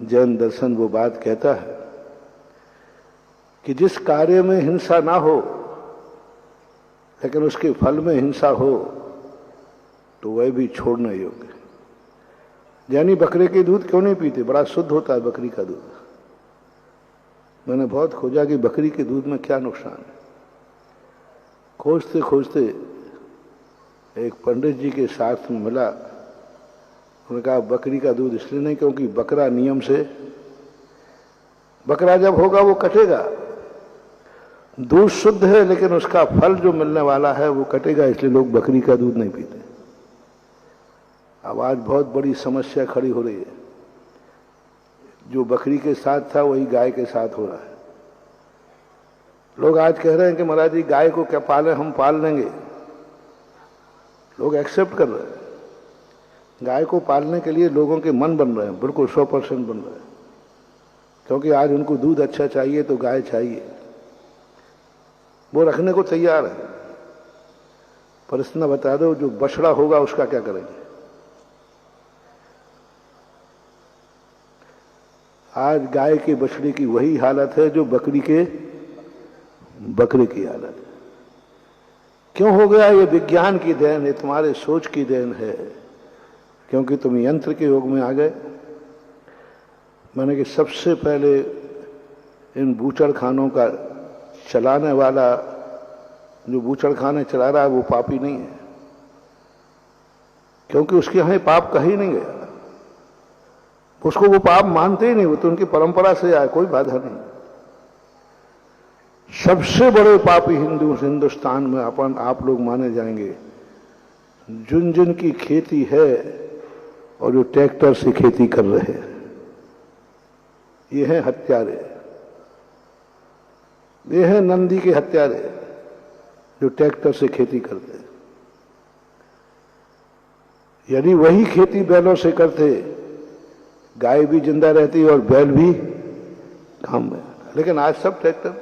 जैन दर्शन वो बात कहता है कि जिस कार्य में हिंसा ना हो लेकिन उसके फल में हिंसा हो तो वह भी छोड़ना योग्य है। यानी बकरे के दूध क्यों नहीं पीते? बड़ा शुद्ध होता है बकरी का दूध। मैंने बहुत खोजा कि बकरी के दूध में क्या नुकसान है। खोजते खोजते एक पंडित जी के साथ में मिला। उन्होंने कहा बकरी का दूध इसलिए नहीं क्योंकि बकरा नियम से, बकरा जब होगा वो कटेगा। दूध शुद्ध है लेकिन उसका फल जो मिलने वाला है वो कटेगा, इसलिए लोग बकरी का दूध नहीं पीते। अब आज बहुत बड़ी समस्या खड़ी हो रही है। जो बकरी के साथ था वही गाय के साथ हो रहा है। लोग आज कह रहे हैं कि महाराज जी गाय को क्या पालें, हम पाल लेंगे। लोग एक्सेप्ट कर रहे हैं। गाय को पालने के लिए लोगों के मन बन रहे हैं, बिल्कुल 100% बन रहे हैं, क्योंकि आज उनको दूध अच्छा चाहिए तो गाय चाहिए, वो रखने को तैयार है। पर इतना बता दो जो बछड़ा होगा उसका क्या करेंगे? आज गाय के बछड़े की वही हालत है जो बकरी के बकरे की हालत है। क्यों हो गया? ये विज्ञान की देन है, तुम्हारे सोच की देन है, क्योंकि तुम यंत्र के युग में आ गए। मैंने कि सबसे पहले इन बूचड़खानों का चलाने वाला, जो बूचड़खाने चला रहा है वो पापी नहीं है, क्योंकि उसके यहां पाप कहीं नहीं गया। उसको वो पाप मानते ही नहीं, वो तो उनकी परंपरा से आए, कोई बाधा नहीं। सबसे बड़े पापी हिंदुस्तान में आप लोग माने जाएंगे जिन जिन की खेती है और जो ट्रैक्टर से खेती कर रहे हैं। ये हैं हत्यारे, ये हैं नंदी के हत्यारे जो ट्रैक्टर से खेती करते हैं। यदि वही खेती बैलों से करते, गाय भी जिंदा रहती और बैल भी काम में। लेकिन आज सब ट्रैक्टर,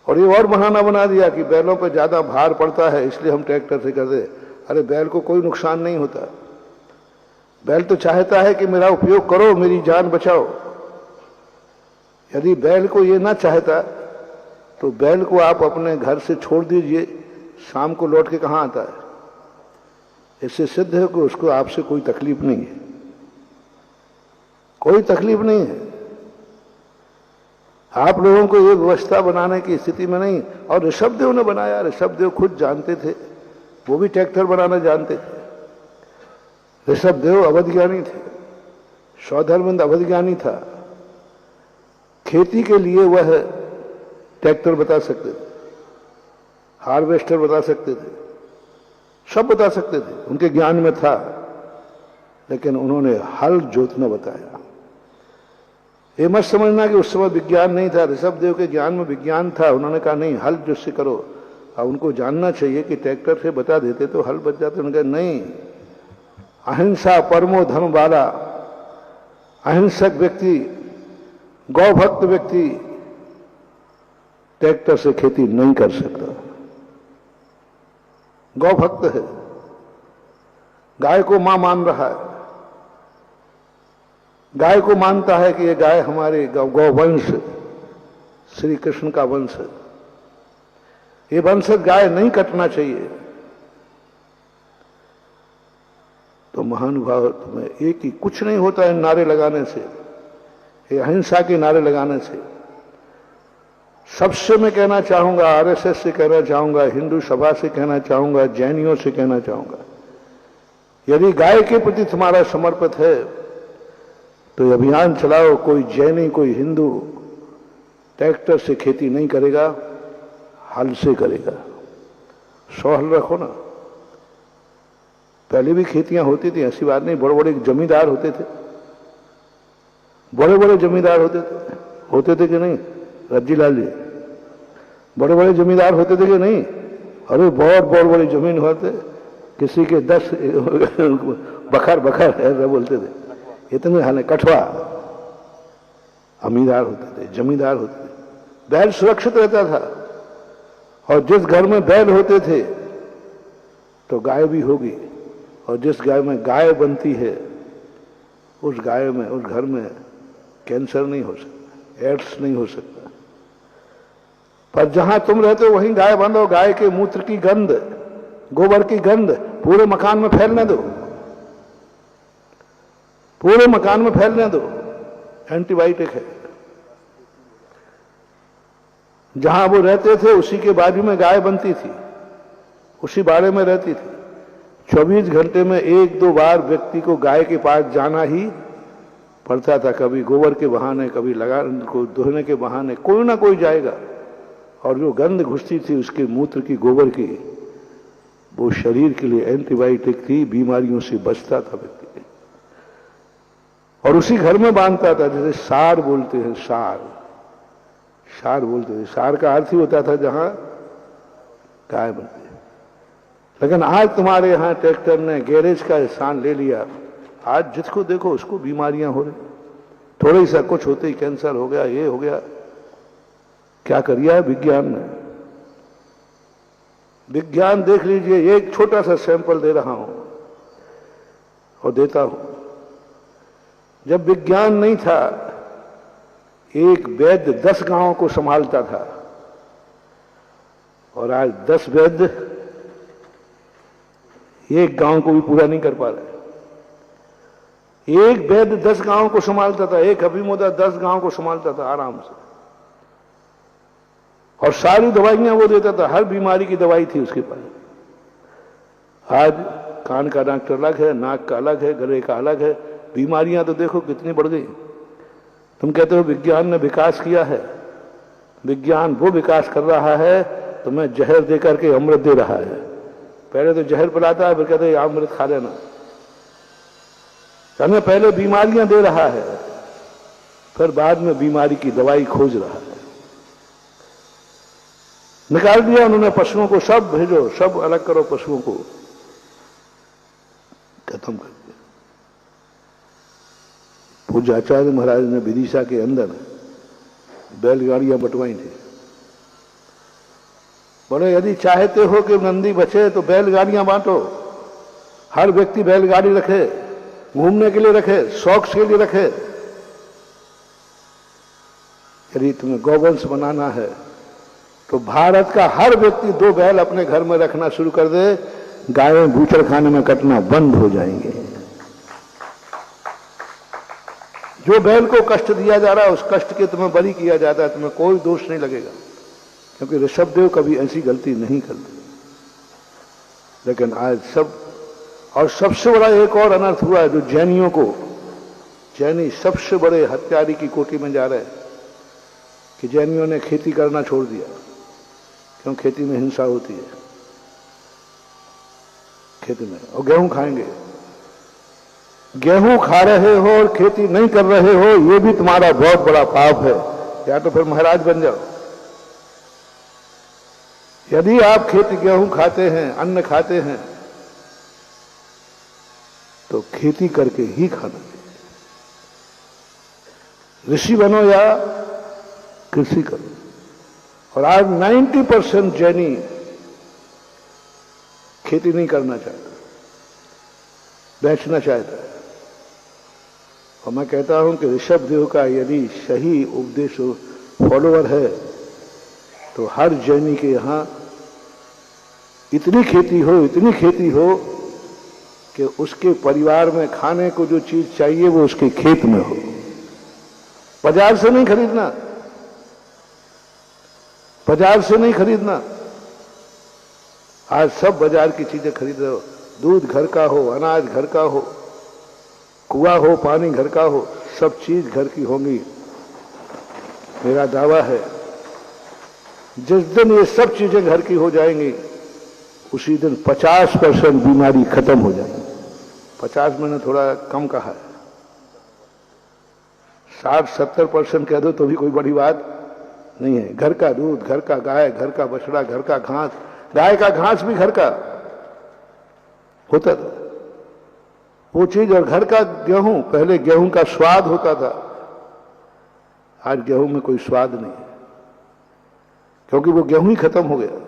और ये और बहाना बना दिया कि बैलों पर ज्यादा भार पड़ता है इसलिए हम ट्रैक्टर से करते। अरे बैल को कोई नुकसान नहीं होता। बैल तो चाहता है कि मेरा उपयोग करो, मेरी जान बचाओ। यदि बैल को ये ना चाहता तो बैल को आप अपने घर से छोड़ दीजिए, शाम को लौट के कहां आता है? इससे सिद्ध है कि उसको आपसे कोई तकलीफ नहीं है, कोई तकलीफ नहीं है। आप लोगों को ये व्यवस्था बनाने की स्थिति में नहीं। और ऋषभदेव ने बनाया। ऋषभदेव खुद जानते थे, वो भी ट्रैक्टर बनाना जानते थे। ऋषभदेव अवधज्ञानी थे, सौधर्मंद अवधज्ञानी था। खेती के लिए वह ट्रैक्टर बता सकते थे, हार्वेस्टर बता सकते थे, सब बता सकते थे, उनके ज्ञान में था। लेकिन उन्होंने हल जोतना बताया। ये मत समझना कि उस समय विज्ञान नहीं था। ऋषभदेव के ज्ञान में विज्ञान था। उन्होंने कहा नहीं, हल जिससे करो। अब उनको जानना चाहिए कि ट्रैक्टर से बता देते तो हल बच जाते। उन्होंने कहा नहीं, अहिंसा परमो धर्म वाला अहिंसक व्यक्ति, गौभक्त व्यक्ति ट्रैक्टर से खेती नहीं कर सकता। गौभक्त है, गाय को मां मान रहा है, गाय को मानता है कि ये गाय हमारे गौवंश, श्री कृष्ण का वंश है। ये वंशज गाय नहीं कटना चाहिए। तो महानुभाव, तुम्हें एक ही कुछ नहीं होता है नारे लगाने से, ये अहिंसा के नारे लगाने से। सबसे मैं कहना चाहूंगा, आरएसएस से कहना चाहूंगा, हिंदू सभा से कहना चाहूंगा, जैनियों से कहना चाहूंगा, यदि गाय के प्रति तुम्हारा समर्पित है तो अभियान चलाओ। कोई जैनी, कोई हिंदू ट्रैक्टर से खेती नहीं करेगा, हल से करेगा। 100 हल रखो ना। पहले भी खेतियां होती थी, ऐसी बात नहीं। बड़े बड़े जमींदार होते थे, बड़े बड़े जमींदार होते थे कि नहीं? रज्जी लाल जी, बड़े बड़े जमींदार होते थे कि नहीं? अरे बहुत बहुत बड़ी जमीन होते, किसी के 10 बखर ऐसा बोलते थे। इतने हाल कठवा अमीदार होते थे, जमींदार होते थे। बैल सुरक्षित रहता था, और जिस घर में बैल होते थे तो गाय भी होगी, और जिस गाय में गाय बनती है उस गाय में, उस घर में कैंसर नहीं हो सकता, एड्स नहीं हो सकता। पर जहां तुम रहते हो वहीं गाय बांधो, गाय के मूत्र की गंध, गोबर की गंध पूरे मकान में फैलने दो, पूरे मकान में फैलने दो, एंटीबायोटिक है। जहां वो रहते थे उसी के बाजू में गाय बनती थी, उसी बाड़े में रहती थी। 24 घंटे में 1-2 बार व्यक्ति को गाय के पास जाना ही पड़ता था, कभी गोबर के बहाने, कभी लगा को धोने के बहाने, कोई ना कोई जाएगा। और जो गंध घुसती थी उसके मूत्र की, गोबर की, वो शरीर के लिए एंटीबायोटिक थी, बीमारियों से बचता था व्यक्ति। और उसी घर में बांधता था, जैसे सार बोलते हैं, सार बोलते थे। सार का अर्थ ही होता था जहां गाय बनती है। लेकिन आज तुम्हारे यहां ट्रैक्टर ने गैरेज का स्थान ले लिया। आज जिसको देखो उसको बीमारियां हो रही, थोड़ा सा कुछ होते ही कैंसर हो गया, ये हो गया। क्या करिए विज्ञान ने? विज्ञान देख लीजिए, एक छोटा सा सैंपल दे रहा हूं और देता हूं। जब विज्ञान नहीं था, एक वैद्य 10 गांवों को संभालता था, और आज 10 वैद्य एक गांव को भी पूरा नहीं कर पा रहे। एक वैद्य 10 गांवों को संभालता था, एक अभिमोदा 10 गांव को संभालता था आराम से, और सारी दवाइयां वो देता था, हर बीमारी की दवाई थी उसके पास। आज कान का डॉक्टर अलग है, नाक का अलग है, गले का अलग है। बीमारियां तो देखो कितनी बढ़ गई। तुम कहते हो विज्ञान ने विकास किया है। विज्ञान वो विकास कर रहा है, तुम्हें जहर दे करके अमृत दे रहा है। पहले तो जहर पिलाता है, फिर कहते हैं अमृत खा लेना। हमें पहले बीमारियां दे रहा है, फिर बाद में बीमारी की दवाई खोज रहा है। निकाल दिया उन्होंने पशुओं को, सब भेजो, सब अलग करो, पशुओं को खत्म कर दिया। पूज्य आचार्य महाराज ने विदिशा के अंदर बैलगाड़ियां बंटवाई थी। बोले यदि चाहते हो कि नंदी बचे तो बैलगाड़ियां बांटो, हर व्यक्ति बैलगाड़ी रखे, घूमने के लिए रखे, शौक के लिए रखे। यदि तुम्हें गौवंश बनाना है तो भारत का हर व्यक्ति 2 बैल अपने घर में रखना शुरू कर दे, गायें बूचड़खाने में कटना बंद हो जाएंगे। जो बैल को कष्ट दिया जा रहा है उस कष्ट के तुम्हें बरी किया जाता है, तुम्हें कोई दोष नहीं लगेगा, क्योंकि ऋषभदेव कभी ऐसी गलती नहीं करते। लेकिन आज सब, और सबसे बड़ा एक और अनर्थ हुआ है, जो जैनियों को, जैनी सबसे बड़े हत्यारी की कोटि में जा रहे हैं कि जैनियों ने खेती करना छोड़ दिया, क्यों? खेती में हिंसा होती है, खेती में। और गेहूं खाएंगे, गेहूं खा रहे हो और खेती नहीं कर रहे हो, ये भी तुम्हारा बहुत बड़ा पाप है। या तो फिर महाराज बन जाओ। यदि आप खेती गेहूं खाते हैं, अन्न खाते हैं, तो खेती करके ही खाना चाहिए। ऋषि बनो या कृषि करो। और आज 90% जैनी खेती नहीं करना चाहता, बेचना चाहता है। और मैं कहता हूं कि ऋषभदेव का यदि सही उपदेश फॉलोअर है तो हर जैनी के यहां इतनी खेती हो कि उसके परिवार में खाने को जो चीज चाहिए वो उसके खेत में हो, बाजार से नहीं खरीदना, बाजार से नहीं खरीदना। आज सब बाजार की चीजें खरीद रहे हो। दूध घर का हो, अनाज घर का हो, कुआं हो, पानी घर का हो, सब चीज घर की होंगी। मेरा दावा है जिस दिन ये सब चीजें घर की हो जाएंगी उसी दिन 50% बीमारी खत्म हो जाएगी। 50 मैंने थोड़ा कम कहा है, 60-70% कह दो तो भी कोई बड़ी बात नहीं है। घर का दूध, घर का गाय, घर का बछड़ा, घर का घास, गाय का घास भी घर का होता था वो चीज। और घर का गेहूं, पहले गेहूं का स्वाद होता था, आज गेहूं में कोई स्वाद नहीं है, क्योंकि वो गेहूं ही खत्म हो गया।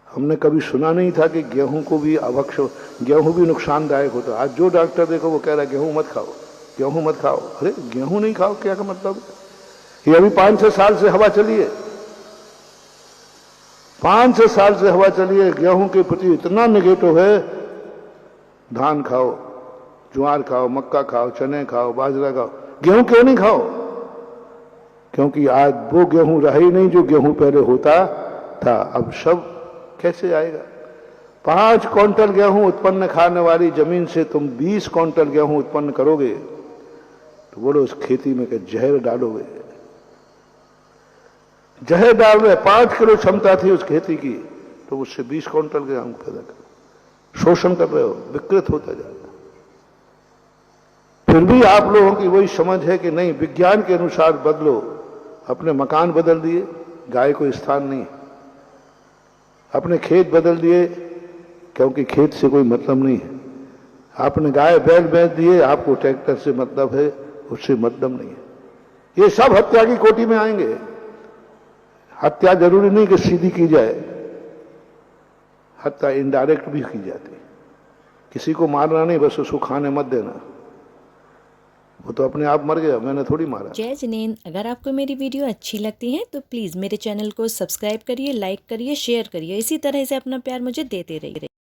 हमने कभी सुना नहीं था कि गेहूं को भी अभक्ष, गेहूं भी नुकसानदायक होता। आज जो डॉक्टर देखो वो कह रहा है गेहूं मत खाओ, गेहूं मत खाओ। अरे गेहूं नहीं खाओ क्या का मतलब? ये अभी 5-6 साल से हवा चली है, 5-6 साल से हवा चली है, गेहूं के प्रति इतना निगेटिव है। धान खाओ, ज्वार खाओ, मक्का खाओ, चने खाओ, बाजरा खाओ, गेहूं क्यों नहीं खाओ? क्योंकि आज वो गेहूं रहा ही नहीं जो गेहूं पहले होता था। अब सब कैसे आएगा? 5 क्विंटल गेहूं उत्पन्न खाने वाली जमीन से तुम 20 क्विंटल गेहूं उत्पन्न करोगे तो बोलो उस खेती में क्या जहर डालोगे? जहर डाल रहे, 5 किलो क्षमता थी उस खेती की, तो उससे 20 क्विंटल गेहूं पैदा कर, शोषण कर रहे हो, विकृत होता जा रहा है। फिर भी आप लोगों की वही समझ है कि नहीं, विज्ञान के अनुसार बदलो। अपने मकान बदल दिए, गाय को स्थान नहीं। अपने खेत बदल दिए, क्योंकि खेत से कोई मतलब नहीं है। आपने गाय बैल बेच दिए, आपको ट्रैक्टर से मतलब है, उससे मतलब नहीं है। ये सब हत्या की कोटि में आएंगे। हत्या जरूरी नहीं कि सीधी की जाए, हत्या इनडायरेक्ट भी की जाती है। किसी को मारना नहीं, बस उसको खाने मत देना, वो तो अपने आप मर गया, मैंने थोड़ी मारा। जय जिनेंद्र, अगर आपको मेरी वीडियो अच्छी लगती है तो प्लीज़ मेरे चैनल को सब्सक्राइब करिए, लाइक करिए, शेयर करिए। इसी तरह से अपना प्यार मुझे देते रहिए।